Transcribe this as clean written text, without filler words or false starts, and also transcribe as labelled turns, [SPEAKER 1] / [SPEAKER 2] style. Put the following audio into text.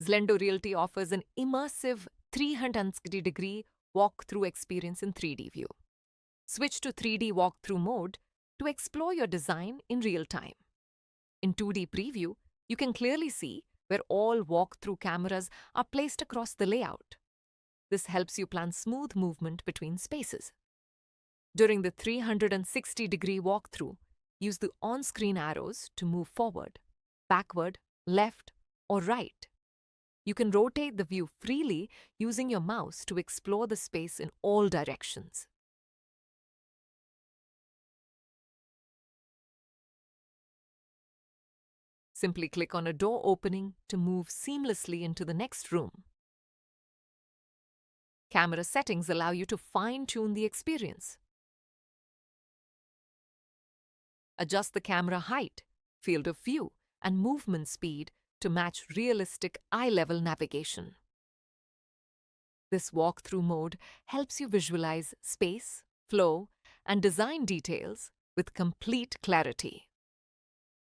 [SPEAKER 1] Zlendo Realty offers an immersive 360-degree walkthrough experience in 3D view. Switch to 3D walkthrough mode to explore your design in real time. In 2D preview, you can clearly see where all walkthrough cameras are placed across the layout. This helps you plan smooth movement between spaces. During the 360-degree walkthrough, use the on-screen arrows to move forward, backward, left, or right. You can rotate the view freely using your mouse to explore the space in all directions. Simply click on a door opening to move seamlessly into the next room. Camera settings allow you to fine-tune the experience. Adjust the camera height, field of view, and movement speed to match realistic eye-level navigation. This walkthrough mode helps you visualize space, flow, and design details with complete clarity.